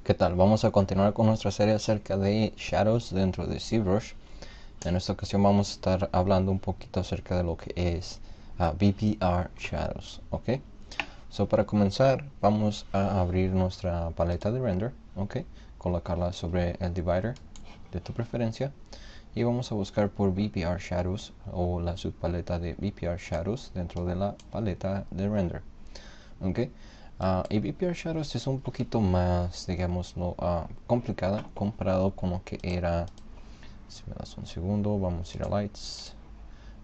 ¿Qué tal? Vamos a continuar con nuestra serie acerca de Shadows dentro de ZBrush. En esta ocasión vamos a estar hablando un poquito acerca de lo que es VPR Shadows, ¿ok? Para comenzar vamos a abrir nuestra paleta de render, ¿ok? Colocarla sobre el divider de tu preferencia y vamos a buscar por VPR Shadows o la subpaleta de VPR Shadows dentro de la paleta de render, ¿ok? Y VPR Shadows es un poquito más, digámoslo, complicada comparado con lo que era, si me das un segundo, vamos a ir a Lights,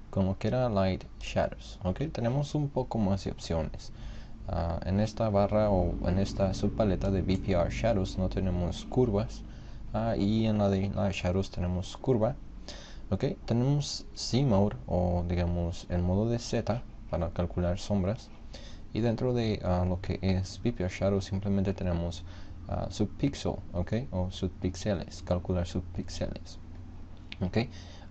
con lo que era Light Shadows, ¿ok? Tenemos un poco más de opciones. En esta barra o en esta subpaleta de VPR Shadows no tenemos curvas, y en la de Light Shadows tenemos curva, ¿ok? Tenemos Z-Mode o digamos el modo de Z para calcular sombras. Y dentro de lo que es VPR Shadow simplemente tenemos subpixel, ¿ok? O subpixeles, calcular subpixeles, ¿ok?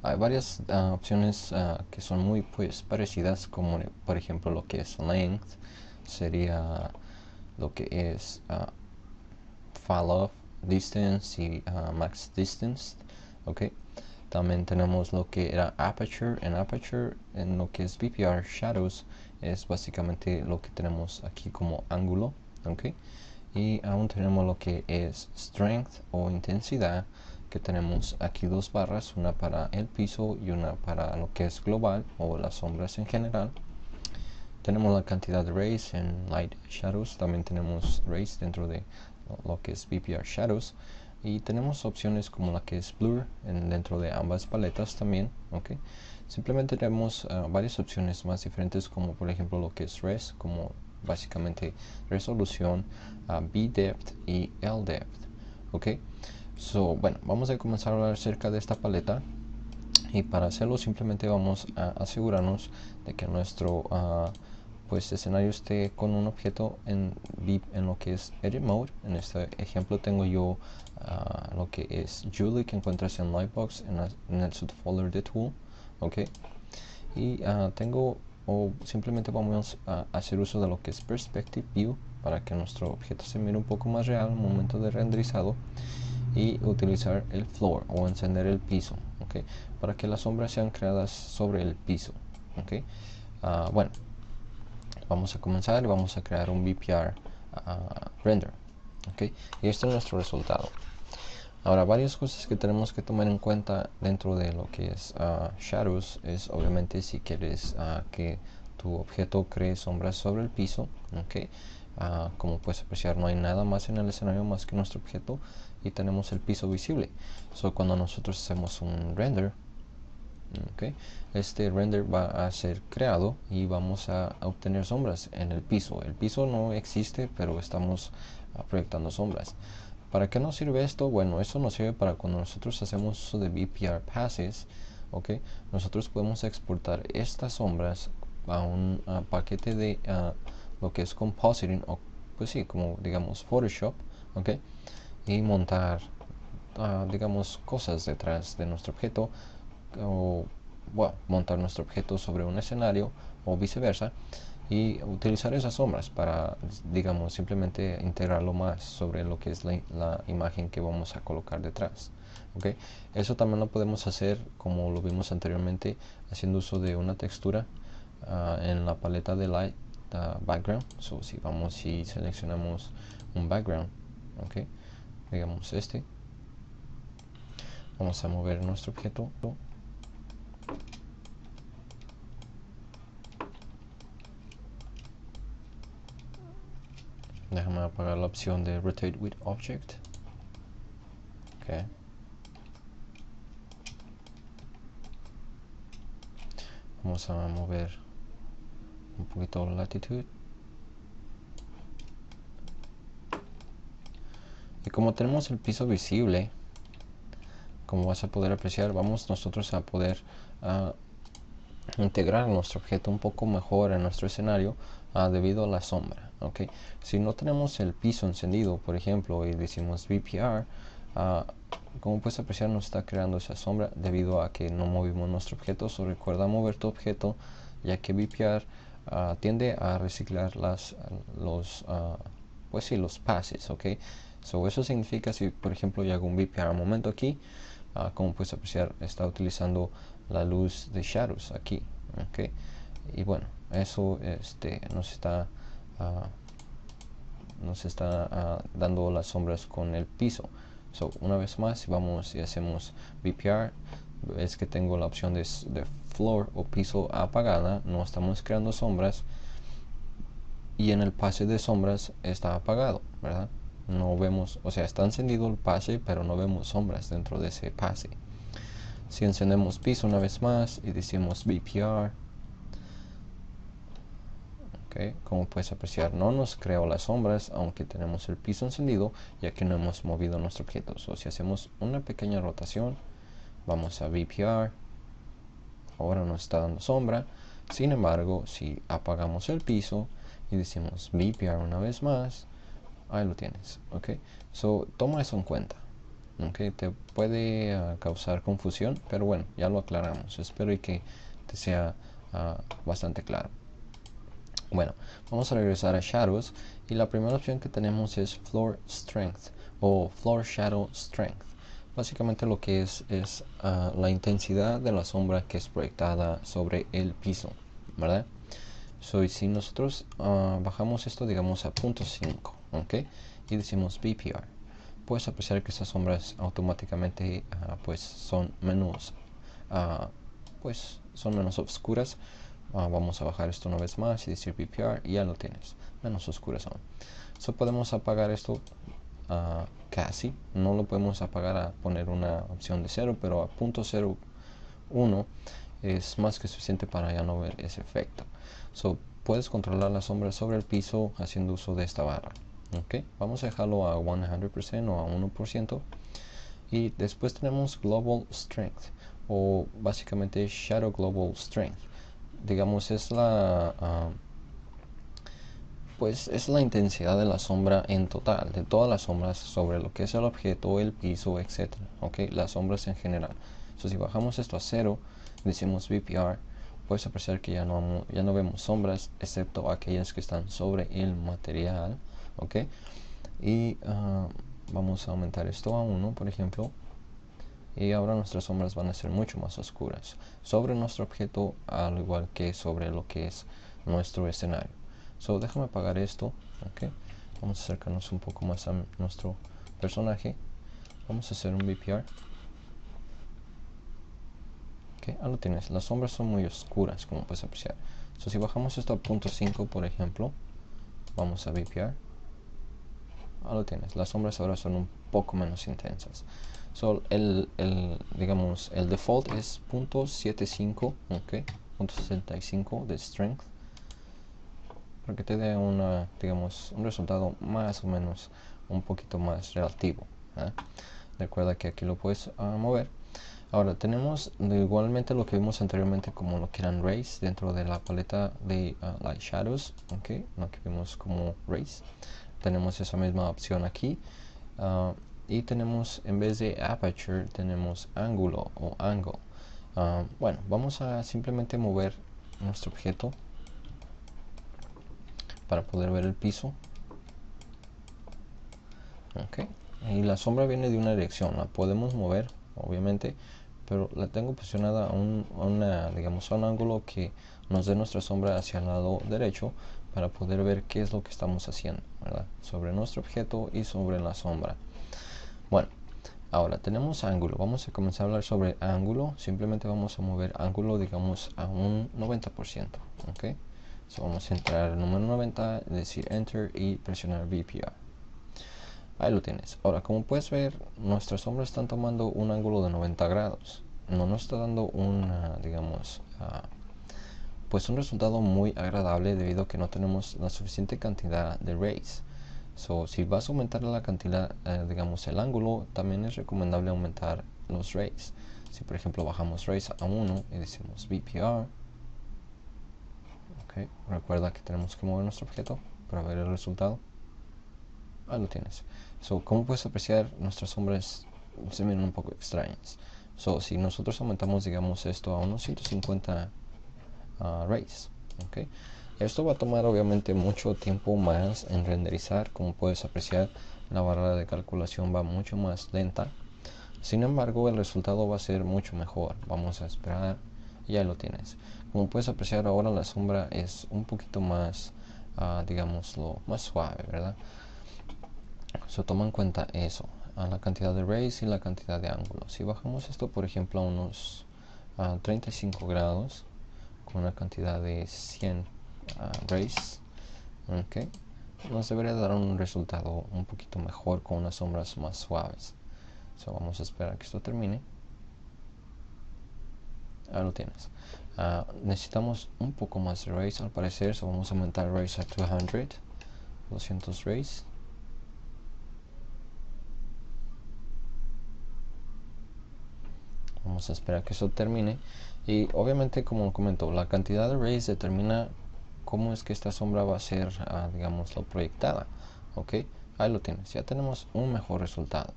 Hay varias opciones que son muy pues parecidas, como por ejemplo lo que es length, sería lo que es fall off distance y max distance, ¿ok? También tenemos lo que era aperture. En lo que es VPR Shadows es básicamente lo que tenemos aquí como ángulo, ¿ok? Y aún tenemos lo que es strength o intensidad, que tenemos aquí dos barras, una para el piso y una para lo que es global o las sombras en general. Tenemos la cantidad de rays en Light Shadows, también tenemos rays dentro de lo que es VPR Shadows, y tenemos opciones como la que es Blur dentro de ambas paletas también, ¿ok? Simplemente tenemos varias opciones más diferentes, como por ejemplo lo que es Res, como básicamente resolución, B-Depth y L-Depth, ¿ok? Bueno, vamos a comenzar a hablar acerca de esta paleta, y para hacerlo simplemente vamos a asegurarnos de que nuestro pues escenario esté con un objeto en lo que es Edit Mode. En este ejemplo tengo yo lo que es Julie, que encuentras en Lightbox en el subfolder de Tool, ok. Y tengo, o simplemente vamos a hacer uso de lo que es Perspective View para que nuestro objeto se mire un poco más real al momento de renderizado, y utilizar el floor o encender el piso, ¿ok? Para que las sombras sean creadas sobre el piso, ¿ok? Bueno, vamos a comenzar y vamos a crear un VPR render, ¿ok? Y este es nuestro resultado. Ahora, varias cosas que tenemos que tomar en cuenta dentro de lo que es Shadows es obviamente si quieres que tu objeto cree sombras sobre el piso, ¿ok? Como puedes apreciar, no hay nada más en el escenario más que nuestro objeto y tenemos el piso visible. Cuando nosotros hacemos un render, ¿ok? Este render va a ser creado y vamos a obtener sombras en el piso. El piso no existe, pero estamos proyectando sombras. ¿Para qué nos sirve esto? Bueno, eso nos sirve para cuando nosotros hacemos uso de VPR Passes, ¿ok? Nosotros podemos exportar estas sombras a un paquete de lo que es compositing, o pues sí, como digamos Photoshop, ¿ok? Y montar, digamos, cosas detrás de nuestro objeto, o bueno, montar nuestro objeto sobre un escenario o viceversa, y utilizar esas sombras para, digamos, simplemente integrarlo más sobre lo que es la imagen que vamos a colocar detrás, ¿ok? Eso también lo podemos hacer como lo vimos anteriormente, haciendo uso de una textura en la paleta de Light Background. Si vamos y seleccionamos un background, ¿ok? Digamos este, vamos a mover nuestro objeto. Déjame apagar la opción de Rotate with Object. Okay. Vamos a mover un poquito la latitud. Y como tenemos el piso visible, como vas a poder apreciar, vamos nosotros a poder integrar nuestro objeto un poco mejor en nuestro escenario debido a la sombra, ¿okay? Si no tenemos el piso encendido, por ejemplo, y decimos VPR, como puedes apreciar, nos está creando esa sombra debido a que no movimos nuestro objeto. Recuerda mover tu objeto, ya que VPR tiende a reciclar los pases, ¿ok? So, eso significa si por ejemplo yo hago un VPR al momento aquí, como puedes apreciar, está utilizando la luz de shadows aquí, ¿ok? Y bueno, eso nos está dando las sombras con el piso. So, una vez más, si vamos y hacemos VPR, es que tengo la opción de floor o piso apagada, no estamos creando sombras, y en el pase de sombras está apagado, ¿verdad? No vemos, o sea, está encendido el pase, pero no vemos sombras dentro de ese pase. Si encendemos piso una vez más y decimos VPR, okay, como puedes apreciar, no nos creó las sombras aunque tenemos el piso encendido, ya que no hemos movido nuestro objeto. So, si hacemos una pequeña rotación, vamos a VPR, ahora nos está dando sombra. Sin embargo, si apagamos el piso y decimos VPR una vez más, ahí lo tienes, ok. So, toma eso en cuenta, ok. Te puede causar confusión, pero bueno, ya lo aclaramos. Espero que te sea bastante claro. Bueno, vamos a regresar a Shadows y la primera opción que tenemos es Floor Strength o Floor Shadow Strength. Básicamente lo que es la intensidad de la sombra que es proyectada sobre el piso, ¿verdad? So, si nosotros bajamos esto, digamos, a 0.5, ¿ok? Y decimos VPR, puedes apreciar que estas sombras automáticamente pues son menos oscuras. Vamos a bajar esto una vez más y decir VPR y ya lo tienes, menos oscuras aún. So, podemos apagar esto casi, no lo podemos apagar a poner una opción de 0, pero a 0.01 es más que suficiente para ya no ver ese efecto. So, puedes controlar la sombra sobre el piso haciendo uso de esta barra. Okay. Vamos a dejarlo a 100% o a 1%. Y después tenemos Global Strength, o básicamente Shadow Global Strength. Digamos, es es la intensidad de la sombra en total, de todas las sombras sobre lo que es el objeto, el piso, etc. Okay. Las sombras en general. So, si bajamos esto a 0, decimos VPR, puedes apreciar que ya no vemos sombras, excepto aquellas que están sobre el material, ¿ok? Y vamos a aumentar esto a 1, por ejemplo, y ahora nuestras sombras van a ser mucho más oscuras sobre nuestro objeto, al igual que sobre lo que es nuestro escenario. So, déjame apagar esto, ¿ok? Vamos a acercarnos un poco más a nuestro personaje. Vamos a hacer un VPR. Okay, ahí lo tienes. Las sombras son muy oscuras, como puedes apreciar. So, si bajamos esto a 0.5, por ejemplo, vamos a VPR. Ahí lo tienes. Las sombras ahora son un poco menos intensas. So, digamos, el default es 0.75, okay, 0.65 de strength, para que te dé digamos, un resultado más o menos un poquito más relativo. Recuerda que aquí lo puedes mover. Ahora tenemos igualmente lo que vimos anteriormente como lo que eran rays dentro de la paleta de Light Shadows, okay, lo que vimos como rays. Tenemos esa misma opción aquí y tenemos, en vez de aperture, tenemos ángulo o angle. Bueno, vamos a simplemente mover nuestro objeto para poder ver el piso. Okay. Y la sombra viene de una dirección, la podemos mover obviamente, pero la tengo posicionada a un ángulo que nos dé nuestra sombra hacia el lado derecho para poder ver qué es lo que estamos haciendo, ¿verdad? Sobre nuestro objeto y sobre la sombra. Bueno, ahora tenemos ángulo. Vamos a comenzar a hablar sobre ángulo. Simplemente vamos a mover ángulo, digamos, a un 90%, ¿ok? So, vamos a entrar al número 90, decir Enter y presionar VPR. Ahí lo tienes. Ahora, como puedes ver, nuestras sombras están tomando un ángulo de 90 grados. No nos está dando digamos, pues un resultado muy agradable debido a que no tenemos la suficiente cantidad de rays. So, si vas a aumentar la cantidad, digamos, el ángulo, también es recomendable aumentar los rays. Si por ejemplo bajamos rays a 1 y decimos VPR, okay, recuerda que tenemos que mover nuestro objeto para ver el resultado. Ahí lo tienes. So, como puedes apreciar, nuestras sombras se miran un poco extrañas. So, si nosotros aumentamos, digamos, esto a unos 150 rays, okay, Esto va a tomar obviamente mucho tiempo más en renderizar. Como puedes apreciar, la barra de calculación va mucho más lenta. Sin embargo, el resultado va a ser mucho mejor. Vamos a esperar y ya lo tienes. Como puedes apreciar, ahora la sombra es un poquito más, digámoslo, más suave, ¿verdad? Toma en cuenta eso, a la cantidad de rays y la cantidad de ángulos. Si bajamos esto, por ejemplo, a unos 35 grados, con una cantidad de 100 rays, okay, nos debería dar un resultado un poquito mejor con unas sombras más suaves. Vamos a esperar que esto termine. Ahí lo tienes. Necesitamos un poco más de rays al parecer, vamos a aumentar rays a 200 rays. Vamos a esperar que eso termine. Y obviamente, como comentó, la cantidad de rays determina cómo es que esta sombra va a ser, digámoslo, proyectada. Ok, ahí lo tienes. Ya tenemos un mejor resultado.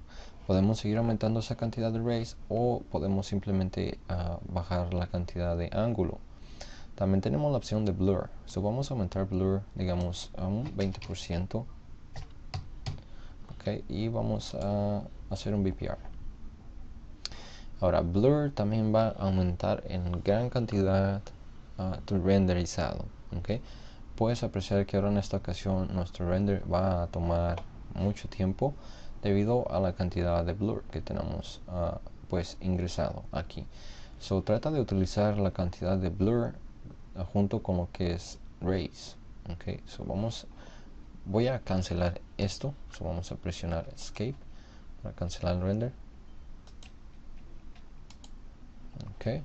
Podemos seguir aumentando esa cantidad de rays o podemos simplemente bajar la cantidad de ángulo. También tenemos la opción de blur. Vamos a aumentar blur, digamos, a un 20%. Ok, y vamos a hacer un VPR. Ahora, blur también va a aumentar en gran cantidad tu renderizado. ¿Okay? Puedes apreciar que ahora en esta ocasión nuestro render va a tomar mucho tiempo debido a la cantidad de blur que tenemos pues ingresado aquí. Trata de utilizar la cantidad de blur junto con lo que es rays. Okay? Voy a cancelar esto. Vamos a presionar escape para cancelar el render. Okay.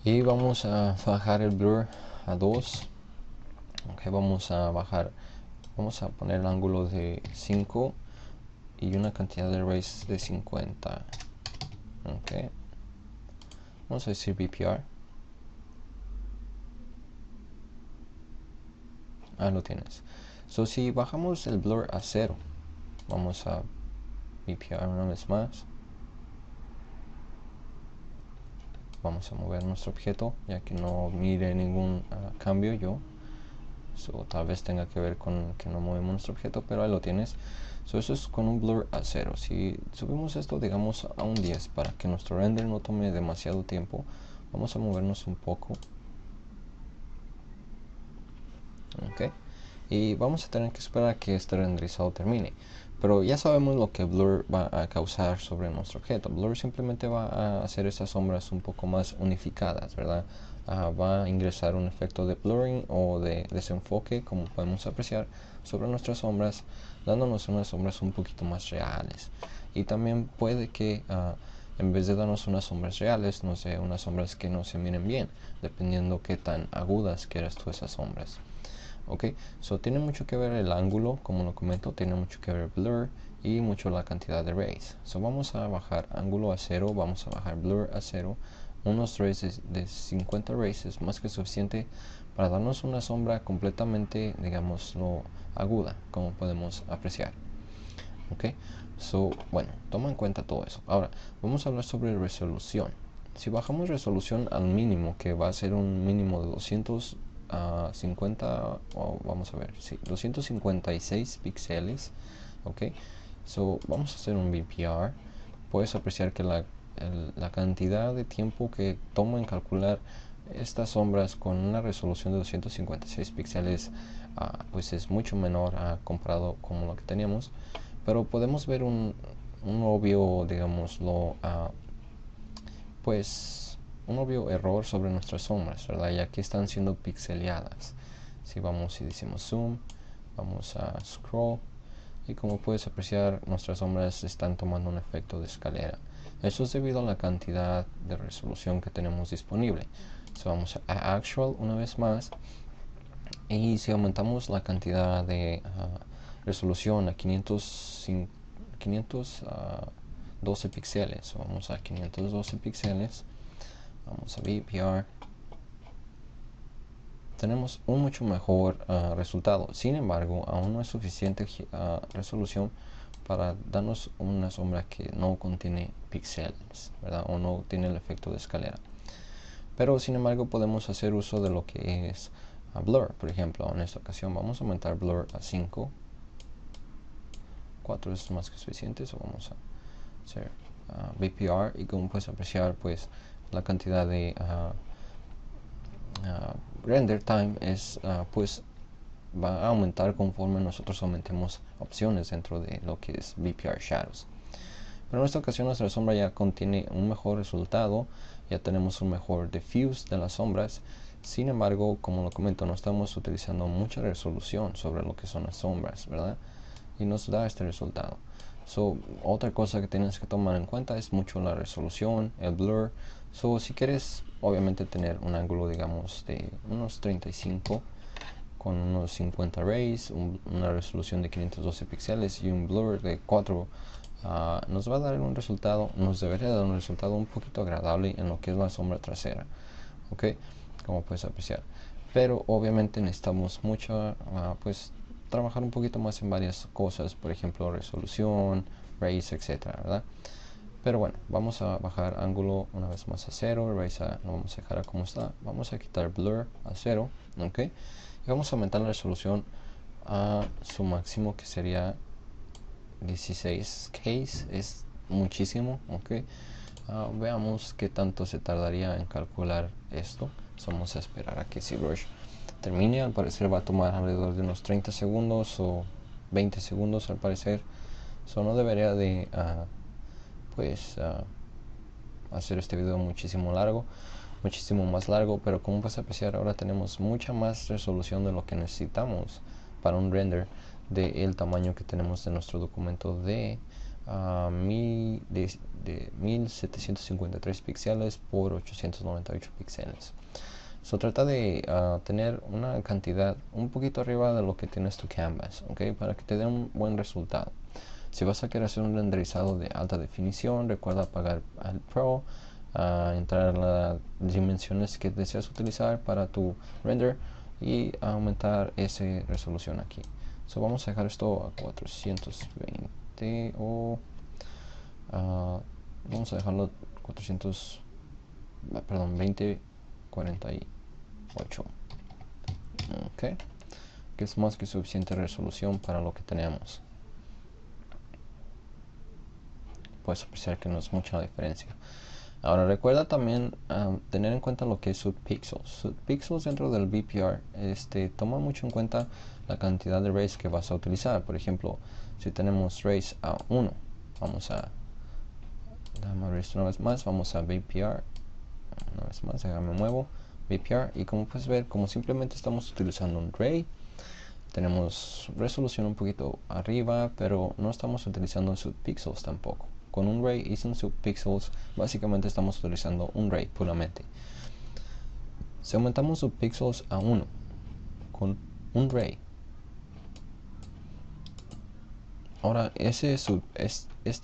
Y vamos a bajar el blur a 2. Okay, vamos a poner el ángulo de 5 y una cantidad de rays de 50. Okay. Vamos a decir VPR. Ahí lo tienes. Si bajamos el blur a 0, vamos a VPR una vez más. Vamos a mover nuestro objeto ya que no mire ningún cambio yo. Tal vez tenga que ver con que no movemos nuestro objeto, pero ahí lo tienes. Eso es con un blur a 0. Si subimos esto, digamos, a un 10 para que nuestro render no tome demasiado tiempo, vamos a movernos un poco. Ok. Y vamos a tener que esperar a que este renderizado termine. Pero ya sabemos lo que blur va a causar sobre nuestro objeto. Blur simplemente va a hacer esas sombras un poco más unificadas, ¿verdad? Va a ingresar un efecto de blurring o de desenfoque, como podemos apreciar, sobre nuestras sombras, dándonos unas sombras un poquito más reales. Y también puede que en vez de darnos unas sombras reales, nos dé unas sombras que no se miren bien, dependiendo qué tan agudas quieras tú esas sombras. Ok, tiene mucho que ver el ángulo, como lo comento, tiene mucho que ver el blur y mucho la cantidad de rays. Vamos a bajar ángulo a 0, vamos a bajar blur a 0. Unos rays de 50 rays es más que suficiente para darnos una sombra completamente, digámoslo, aguda, como podemos apreciar. Ok, bueno, toma en cuenta todo eso. Ahora, vamos a hablar sobre resolución. Si bajamos resolución al mínimo, que va a ser un mínimo de 250, vamos a ver, sí, 256 píxeles. Ok, vamos a hacer un VPR. Puedes apreciar que la cantidad de tiempo que toma en calcular estas sombras con una resolución de 256 píxeles pues es mucho menor comparado con lo que teníamos, pero podemos ver un obvio, digámoslo, pues un obvio error sobre nuestras sombras, ¿verdad? Ya que están siendo pixeleadas. Si vamos y decimos zoom, vamos a scroll, y como puedes apreciar, nuestras sombras están tomando un efecto de escalera. Eso es debido a la cantidad de resolución que tenemos disponible. Vamos a actual una vez más, y si aumentamos la cantidad de resolución a 512 píxeles, vamos a 512 píxeles, vamos a VPR, tenemos un mucho mejor resultado. Sin embargo, aún no es suficiente resolución para darnos una sombra que no contiene píxeles, ¿verdad? O no tiene el efecto de escalera. pero sin embargo podemos hacer uso de lo que es blur. Por ejemplo, en esta ocasión vamos a aumentar blur a 5. 4 es más que suficiente, eso vamos a hacer BPR, y como puedes apreciar, pues la cantidad de render time es pues va a aumentar conforme nosotros aumentemos opciones dentro de lo que es BPR Shadows. Pero en esta ocasión nuestra sombra ya contiene un mejor resultado, ya tenemos un mejor diffuse de las sombras. Sin embargo, como lo comento, no estamos utilizando mucha resolución sobre lo que son las sombras, ¿verdad? Y nos da este resultado. Otra cosa que tienes que tomar en cuenta es mucho la resolución, el blur. Si quieres obviamente tener un ángulo, digamos, de unos 35 con unos 50 rays, una resolución de 512 píxeles y un blur de 4, nos va a dar un resultado, nos debería dar un resultado un poquito agradable en lo que es la sombra trasera, ok, como puedes apreciar. Pero obviamente necesitamos mucho, pues trabajar un poquito más en varias cosas, por ejemplo resolución, rays, etcétera, ¿verdad? Pero bueno, vamos a bajar ángulo una vez más a 0, rays lo vamos a dejar a como está, vamos a quitar blur a 0, ok, y vamos a aumentar la resolución a su máximo, que sería 16K, es muchísimo, ok. Veamos qué tanto se tardaría en calcular esto. Vamos a esperar a que ZBrush termine. Al parecer va a tomar alrededor de unos 30 segundos o 20 segundos al parecer. Eso no debería de hacer este video muchísimo más largo, pero como puedes apreciar, ahora tenemos mucha más resolución de lo que necesitamos para un render del tamaño que tenemos de nuestro documento de 1753 píxeles por 898 píxeles. Trata de tener una cantidad un poquito arriba de lo que tienes tu canvas, ¿ok? Para que te dé un buen resultado. Si vas a querer hacer un renderizado de alta definición, recuerda apagar al Pro, entrar a las dimensiones que deseas utilizar para tu render y aumentar esa resolución aquí. Vamos a dejar esto a 420 o vamos a dejarlo 2048, ok, que es más que suficiente resolución para lo que tenemos. Puedes apreciar que no es mucha la diferencia. Ahora recuerda también tener en cuenta lo que es subpixels. Subpixels dentro del BPR toma mucho en cuenta la cantidad de rays que vas a utilizar. Por ejemplo, si tenemos rays a 1, vamos a una vez más, vamos a BPR, una vez más, me muevo, BPR, y como puedes ver, como simplemente estamos utilizando un ray, tenemos resolución un poquito arriba, pero no estamos utilizando subpixels tampoco. Con un ray y sin subpixels, básicamente estamos utilizando un ray puramente. Si aumentamos subpixels a 1 con un ray, ahora este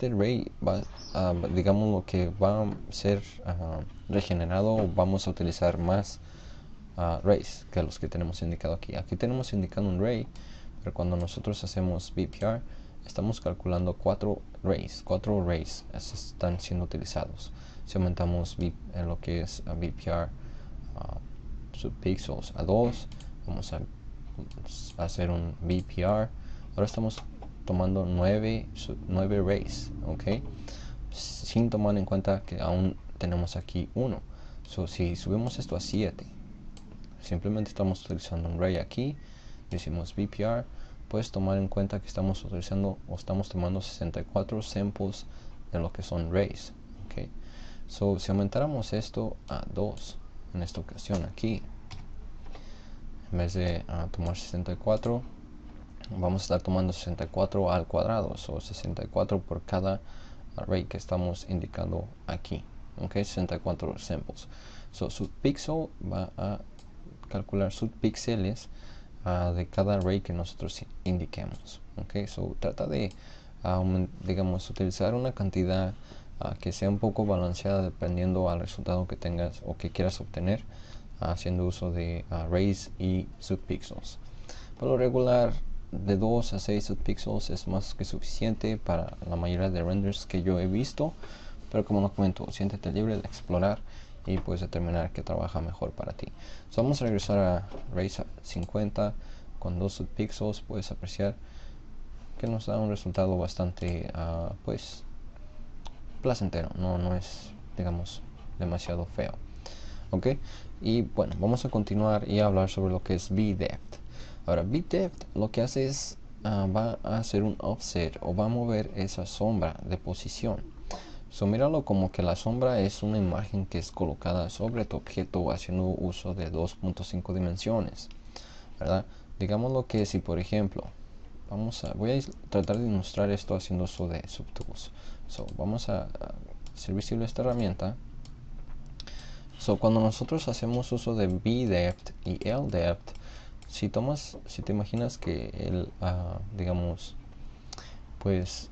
ray va digamos lo que va a ser regenerado, vamos a utilizar más rays que los que tenemos indicado aquí. Aquí tenemos indicado un ray, pero cuando nosotros hacemos BPR estamos calculando 4 rays están siendo utilizados. Si aumentamos en lo que es BPR subpixels a 2, vamos a hacer un BPR. Ahora estamos tomando 9 rays, ok, sin tomar en cuenta que aún tenemos aquí 1. Si subimos esto a 7, simplemente estamos utilizando un ray aquí, decimos BPR, puedes tomar en cuenta que estamos utilizando o estamos tomando 64 samples de lo que son rays, okay. Si aumentáramos esto a 2 en esta ocasión aquí, en vez de tomar 64, vamos a estar tomando 64 al cuadrado, 64 por cada array que estamos indicando aquí, ok, 64 samples. Subpixel va a calcular subpíxeles de cada array que nosotros indiquemos, ok. Trata de digamos utilizar una cantidad que sea un poco balanceada dependiendo al resultado que tengas o que quieras obtener, haciendo uso de arrays y subpixels. Por lo regular, de 2 a 6 subpixels es más que suficiente para la mayoría de renders que yo he visto, pero como lo comento, siéntete libre de explorar y puedes determinar que trabaja mejor para ti. So, vamos a regresar a Raise 50 con 2 subpixels. Puedes apreciar que nos da un resultado bastante pues placentero, no es, digamos, demasiado feo. Ok, y bueno, vamos a continuar y hablar sobre lo que es VDepth. Ahora, VDepth lo que hace es va a hacer un offset, o va a mover esa sombra de posición. So, míralo como que la sombra es una imagen que es colocada sobre tu objeto haciendo uso de 2.5 dimensiones, ¿verdad? Digámoslo que si, por ejemplo, voy a tratar de ilustrar esto haciendo uso de subtools. So, vamos a hacer visible esta herramienta. So, cuando nosotros hacemos uso de VDepth y LDepth, si te imaginas que digamos, pues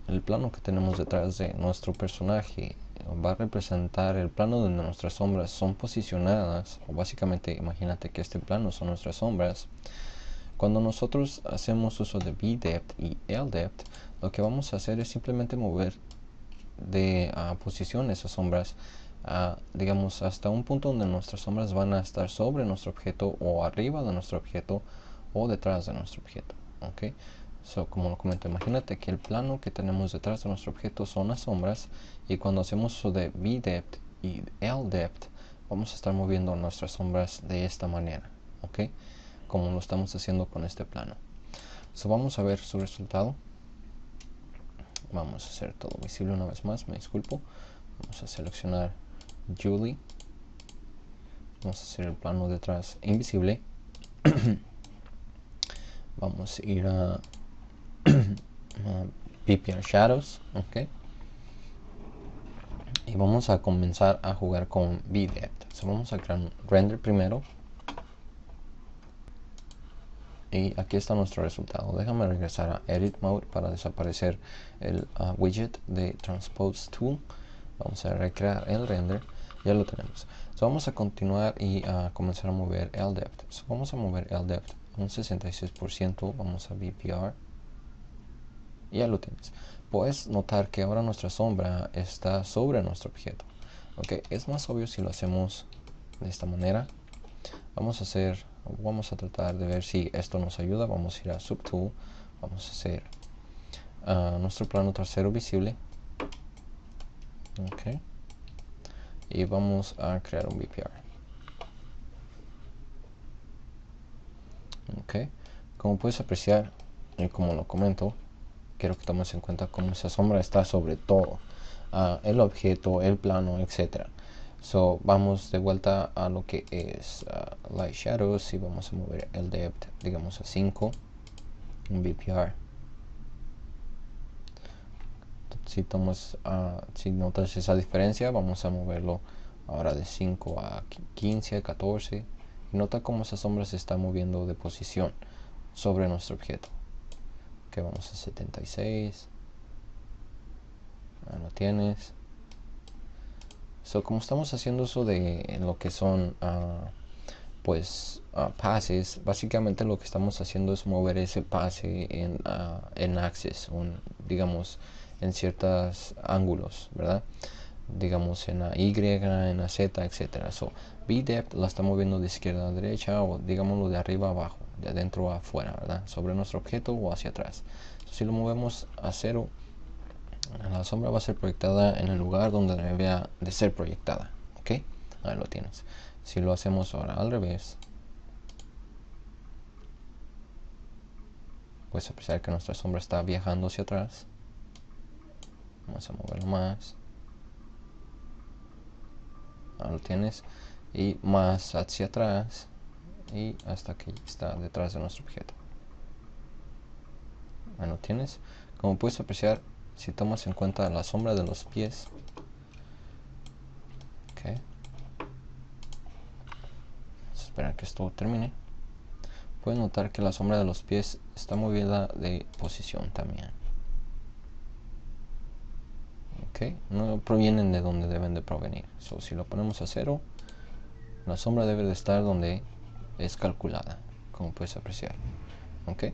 el plano que tenemos detrás de nuestro personaje va a representar el plano donde nuestras sombras son posicionadas, o básicamente imagínate que este plano son nuestras sombras. Cuando nosotros hacemos uso de VDepth y LDepth, lo que vamos a hacer es simplemente mover de posición esas sombras, digamos, hasta un punto donde nuestras sombras van a estar sobre nuestro objeto, o arriba de nuestro objeto, o detrás de nuestro objeto. ¿Ok? So, como lo comento, imagínate que el plano que tenemos detrás de nuestro objeto son las sombras, y cuando hacemos uso de VDepth y LDepth, vamos a estar moviendo nuestras sombras de esta manera, ¿ok? Como lo estamos haciendo con este plano. So, vamos a ver su resultado. Vamos a hacer todo visible una vez más, me disculpo. Vamos a seleccionar Julie. Vamos a hacer el plano detrás invisible. Vamos a ir a VPR Shadows, ok. Y vamos a comenzar a jugar con VDepth. So, vamos a crear un render primero. Y aquí está nuestro resultado. Déjame regresar a Edit Mode para desaparecer el widget de Transpose Tool. Vamos a recrear el render. Ya lo tenemos. So, vamos a continuar y comenzar a mover LDepth. So, vamos a mover LDepth un 66%. Vamos a VPR. Y ya lo tienes. Puedes notar que ahora nuestra sombra está sobre nuestro objeto. Ok, es más obvio si lo hacemos de esta manera. Vamos a tratar de ver si esto nos ayuda. Vamos a ir a Subtool. Vamos a hacer nuestro plano trasero visible. Ok. Y vamos a crear un VPR. Ok. Como puedes apreciar, y como lo comento, quiero que tomes en cuenta cómo esa sombra está sobre todo. El objeto, el plano, etc. So, vamos de vuelta a lo que es Light Shadows, y vamos a mover el depth, digamos, a 5, un VPR. Si notas esa diferencia, vamos a moverlo ahora de 5 a 15, 14. Y nota cómo esa sombra se está moviendo de posición sobre nuestro objeto. Que vamos a 76. Ahí lo tienes. So, como estamos haciendo uso de lo que son pases, básicamente lo que estamos haciendo es mover ese pase en axis, digamos, en ciertos ángulos, ¿verdad? Digamos en la Y, en la Z, etcétera. So, VDepth la está moviendo de izquierda a derecha, o digámoslo de arriba a abajo, de adentro a afuera, ¿verdad? Sobre nuestro objeto o hacia atrás. So, si lo movemos a 0, la sombra va a ser proyectada en el lugar donde debe de ser proyectada, ¿ok? Ahí lo tienes. Si lo hacemos ahora al revés, puedes apreciar que nuestra sombra está viajando hacia atrás. Vamos a moverlo más. Ahí lo tienes. Y más hacia atrás, y hasta que está detrás de nuestro objeto. Ahí lo tienes. Como puedes apreciar, si tomas en cuenta la sombra de los pies, ok, esperar que esto termine, puedes notar que la sombra de los pies está movida de posición también. Ok, no provienen de donde deben de provenir. So, si lo ponemos a 0, la sombra debe de estar donde es calculada, como puedes apreciar. Ok,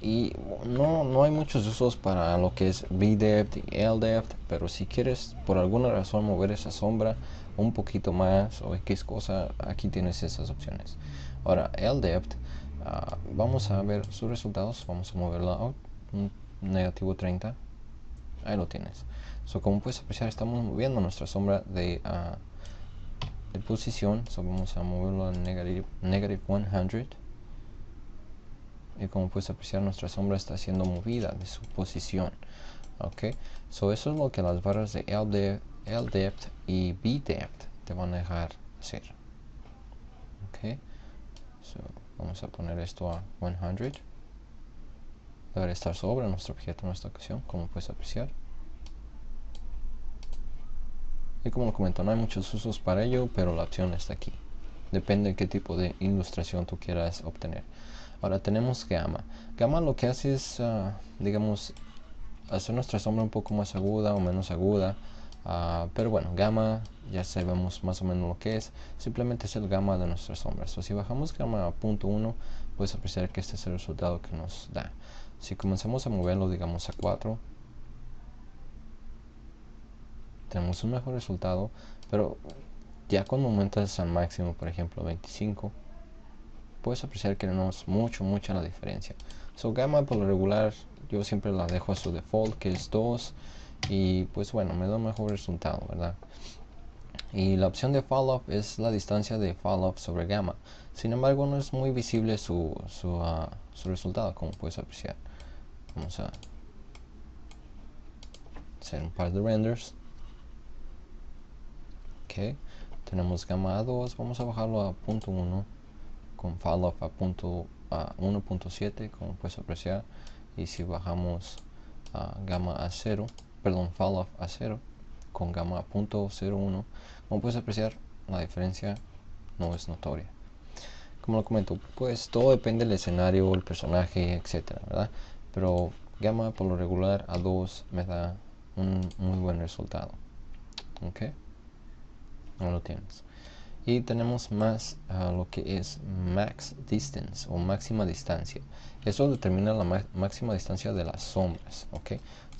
Y no hay muchos usos para lo que es V-Depth y L-Depth, pero si quieres por alguna razón mover esa sombra un poquito más o X cosa, aquí tienes esas opciones. Ahora, L-Depth, vamos a ver sus resultados, vamos a moverla a un negativo 30, ahí lo tienes. Como puedes apreciar, estamos moviendo nuestra sombra de posición, vamos a moverlo a negative 100. Y como puedes apreciar, nuestra sombra está siendo movida de su posición. Ok, eso es lo que las barras de L-Depth y V-Depth te van a dejar hacer. Ok, vamos a poner esto a 100. Debería estar sobre nuestro objeto en esta ocasión, como puedes apreciar. Y como lo comento, no hay muchos usos para ello, pero la opción está aquí. Depende de qué tipo de ilustración tú quieras obtener. Ahora tenemos gamma. Gamma lo que hace es, digamos, hacer nuestra sombra un poco más aguda o menos aguda. Pero bueno, gamma ya sabemos más o menos lo que es. Simplemente es el gamma de nuestra sombra. Si bajamos gamma a 0.1, puedes apreciar que este es el resultado que nos da. Si comenzamos a moverlo, digamos, a 4, tenemos un mejor resultado. Pero ya cuando aumentas al máximo, por ejemplo 25, puedes apreciar que no es mucha la diferencia. Gamma por lo regular yo siempre la dejo a su default, que es 2, y pues bueno, me da un mejor resultado, ¿verdad? Y la opción de fall off es la distancia de fall off sobre gamma. Sin embargo, no es muy visible su resultado, como puedes apreciar. Vamos a hacer un par de renders. Ok, tenemos gamma a 2, vamos a bajarlo a 0.1 con fall off a 1.7, como puedes apreciar. Y si bajamos gamma a 0, perdón, fall off a 0 con gamma a 0.01, como puedes apreciar, la diferencia no es notoria. Como lo comento, pues todo depende del escenario, el personaje, etcétera, ¿verdad? Pero gamma por lo regular a 2 me da un muy buen resultado. Ok, no lo tienes. Y tenemos más lo que es max distance o máxima distancia. Eso determina la máxima distancia de las sombras. Ok,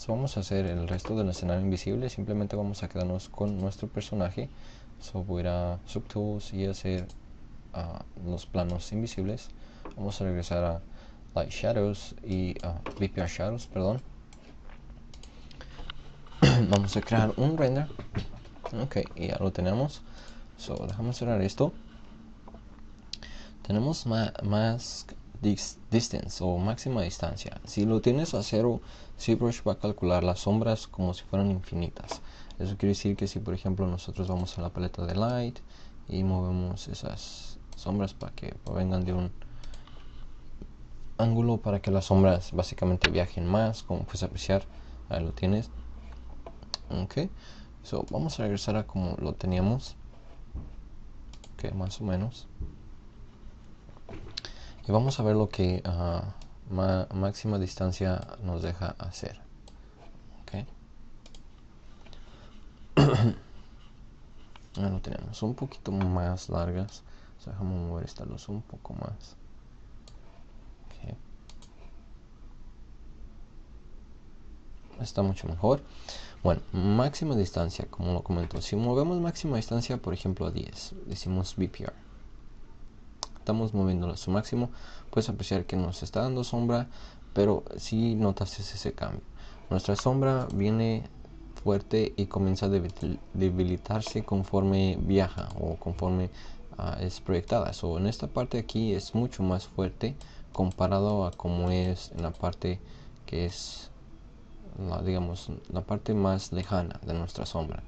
vamos a hacer el resto del escenario invisible. Simplemente vamos a quedarnos con nuestro personaje. Voy a ir a subtools y hacer los planos invisibles. Vamos a regresar a light shadows y VPR shadows, perdón. Vamos a crear un render. Ok, y ya lo tenemos. Dejamos cerrar esto. Tenemos más distance o máxima distancia. Si lo tienes a 0, ZBrush va a calcular las sombras como si fueran infinitas. Eso quiere decir que si por ejemplo nosotros vamos a la paleta de light y movemos esas sombras para que vengan de un ángulo para que las sombras básicamente viajen más, como puedes apreciar, ahí lo tienes. Ok, vamos a regresar a como lo teníamos. Ok, más o menos. Y vamos a ver lo que máxima distancia nos deja hacer. Okay. Ya lo tenemos un poquito más largas. Dejamos mover esta luz un poco más. Okay. Está mucho mejor. Bueno, máxima distancia, como lo comentó. Si movemos máxima distancia, por ejemplo a 10, decimos VPR. Estamos moviéndolo a su máximo, puedes apreciar que nos está dando sombra, pero si notas ese cambio. Nuestra sombra viene fuerte y comienza a debilitarse conforme viaja o conforme es proyectada. En esta parte aquí es mucho más fuerte comparado a como es en la parte que es digamos la parte más lejana de nuestra sombra.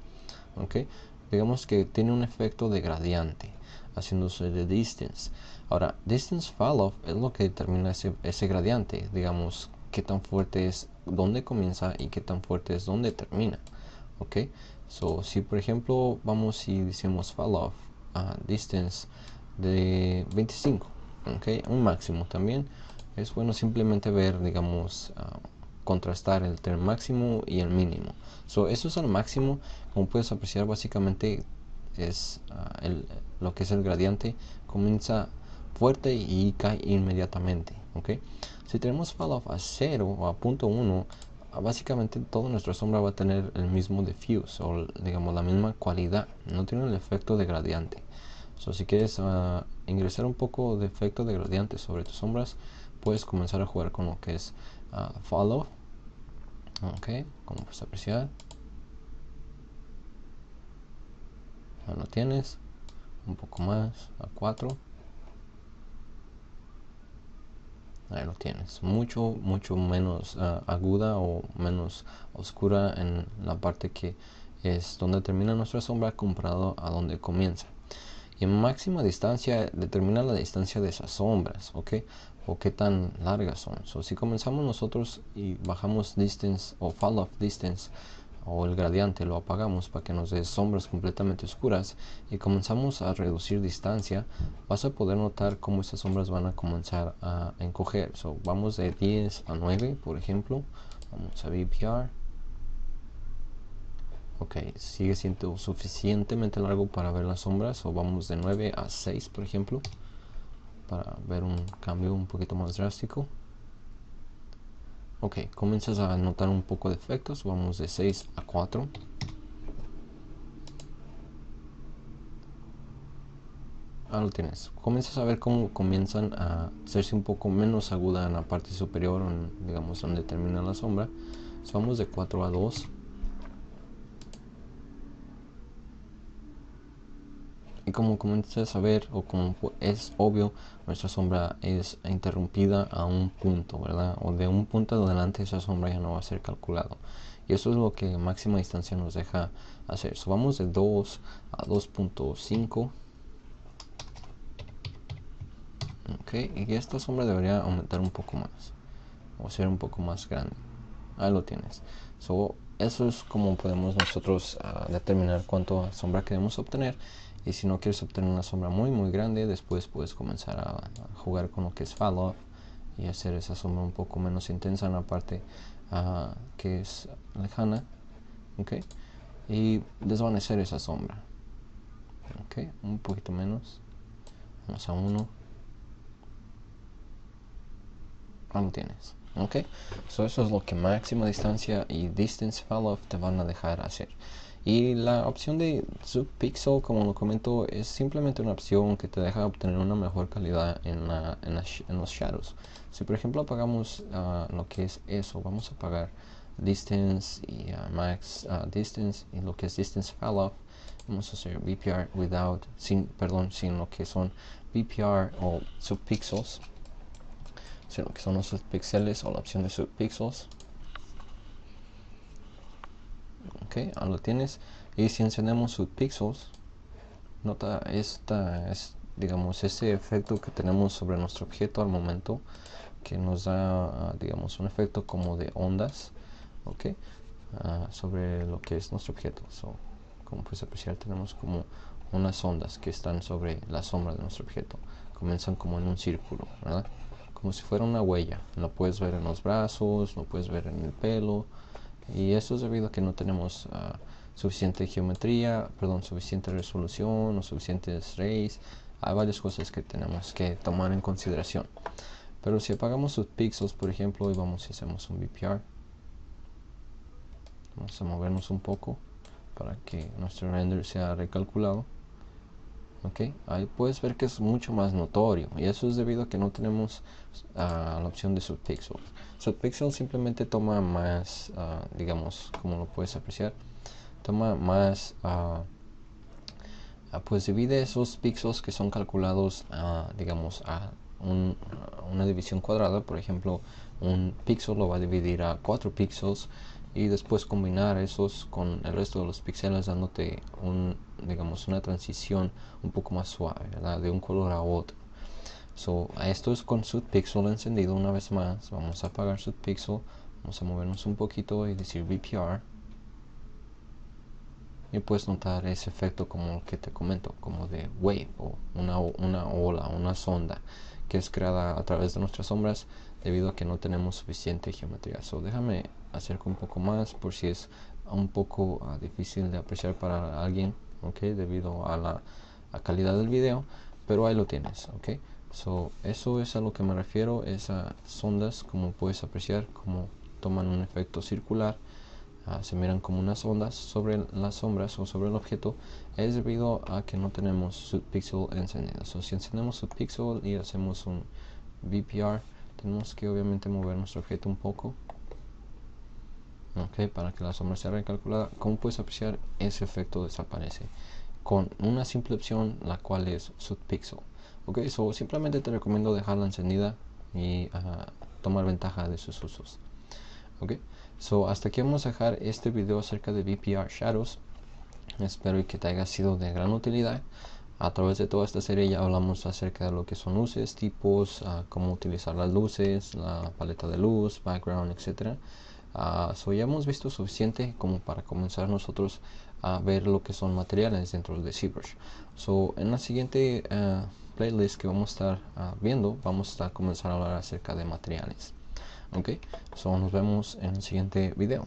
Okay, digamos que tiene un efecto de gradiente haciéndose de distance. Ahora, distance fall off es lo que determina ese gradiente, digamos, qué tan fuerte es donde comienza y qué tan fuerte es donde termina. Ok, si por ejemplo vamos y decimos fall off a distance de 25, ok, un máximo también, es bueno simplemente ver, digamos, contrastar entre el máximo y el mínimo. Eso es el máximo. Como puedes apreciar, básicamente es lo que es el gradiente, comienza fuerte y cae inmediatamente. ok. Si tenemos fall off a 0 o a 0.1, básicamente toda nuestra sombra va a tener el mismo diffuse o digamos la misma cualidad, no tiene el efecto de gradiente. Si quieres ingresar un poco de efecto de gradiente sobre tus sombras, puedes comenzar a jugar con lo que es fall off, ok, como puedes apreciar, ya lo tienes, un poco más a 4. Ahí lo tienes, mucho menos aguda o menos oscura en la parte que es donde termina nuestra sombra comparado a donde comienza. Y en máxima distancia determina la distancia de esas sombras, ¿ok? O qué tan largas son. Si comenzamos nosotros y bajamos distance o fall off distance o el gradiente lo apagamos para que nos dé sombras completamente oscuras y comenzamos a reducir distancia, vas a poder notar cómo estas sombras van a comenzar a encoger. Vamos de 10 a 9, por ejemplo. Vamos a VPR. Ok, sigue siendo suficientemente largo para ver las sombras. O vamos de 9 a 6, por ejemplo, para ver un cambio un poquito más drástico. Ok, comienzas a notar un poco de efectos. Vamos de 6 a 4. Lo tienes. Comienzas a ver cómo comienzan a hacerse un poco menos aguda en la parte superior, digamos donde termina la sombra. Vamos de 4 a 2. Y como comienzas a ver, o como es obvio, nuestra sombra es interrumpida a un punto, ¿verdad? O de un punto adelante esa sombra ya no va a ser calculado. Y eso es lo que máxima distancia nos deja hacer. Vamos de 2 a 2.5. Ok, y esta sombra debería aumentar un poco más o ser un poco más grande. Ahí lo tienes. Eso es como podemos nosotros determinar cuánto sombra queremos obtener. Y si no quieres obtener una sombra muy grande, después puedes comenzar a jugar con lo que es fall off y hacer esa sombra un poco menos intensa en la parte que es lejana, ok, y desvanecer esa sombra, ok, un poquito menos. Vamos a 1. Ahí lo tienes, ok. Eso es lo que máxima distancia y distance fall off te van a dejar hacer. Y la opción de subpixel, como lo comento, es simplemente una opción que te deja obtener una mejor calidad en los shadows. Si por ejemplo apagamos lo que es eso, vamos a apagar distance y max distance y lo que es distance fall off. Vamos a hacer VPR sin lo que son VPR o subpixels, sino que son los subpixeles o la opción de subpixels. Ok, ahí lo tienes. Y si encendemos subpixels, nota digamos ese efecto que tenemos sobre nuestro objeto al momento, que nos da digamos un efecto como de ondas, ok, sobre lo que es nuestro objeto. Como puedes apreciar, tenemos como unas ondas que están sobre la sombra de nuestro objeto, comienzan como en un círculo, ¿verdad? Como si fuera una huella. Lo puedes ver en los brazos, lo puedes ver en el pelo, y eso es debido a que no tenemos suficiente geometría, suficiente resolución o suficientes rays. Hay varias cosas que tenemos que tomar en consideración. Pero si apagamos sus píxeles, por ejemplo, y vamos y hacemos un VPR, vamos a movernos un poco para que nuestro render sea recalculado. Ok, ahí puedes ver que es mucho más notorio, y eso es debido a que no tenemos la opción de subpixel. Subpixel simplemente toma más, digamos, como lo puedes apreciar, toma más, pues divide esos píxeles que son calculados, digamos, a una división cuadrada. Por ejemplo, un píxel lo va a dividir a 4 píxeles y después combinar esos con el resto de los píxeles, dándote digamos una transición un poco más suave, ¿verdad? De un color a otro. Esto es con subpixel encendido. Una vez más vamos a apagar subpixel, vamos a movernos un poquito y decir VPR, y puedes notar ese efecto como el que te comento, como de wave o una ola, una sonda que es creada a través de nuestras sombras debido a que no tenemos suficiente geometría. Déjame acercar un poco más por si es un poco difícil de apreciar para alguien, ok, debido a la calidad del video, pero ahí lo tienes, ok. Eso es a lo que me refiero. Esas ondas, como puedes apreciar, como toman un efecto circular, se miran como unas ondas sobre las sombras o sobre el objeto, es debido a que no tenemos subpixel encendido. Si encendemos subpixel y hacemos un VPR, tenemos que obviamente mover nuestro objeto un poco, para que la sombra sea recalculada. Como puedes apreciar, ese efecto desaparece con una simple opción, la cual es subpixel. Simplemente te recomiendo dejarla encendida y tomar ventaja de sus usos. Hasta aquí vamos a dejar este video acerca de VPR Shadows. Espero que te haya sido de gran utilidad. A través de toda esta serie ya hablamos acerca de lo que son luces, tipos, cómo utilizar las luces, la paleta de luz, background, etc. Ya hemos visto suficiente como para comenzar nosotros a ver lo que son materiales dentro de ZBrush. En la siguiente playlist que vamos a estar viendo, vamos a comenzar a hablar acerca de materiales. Nos vemos en el siguiente video.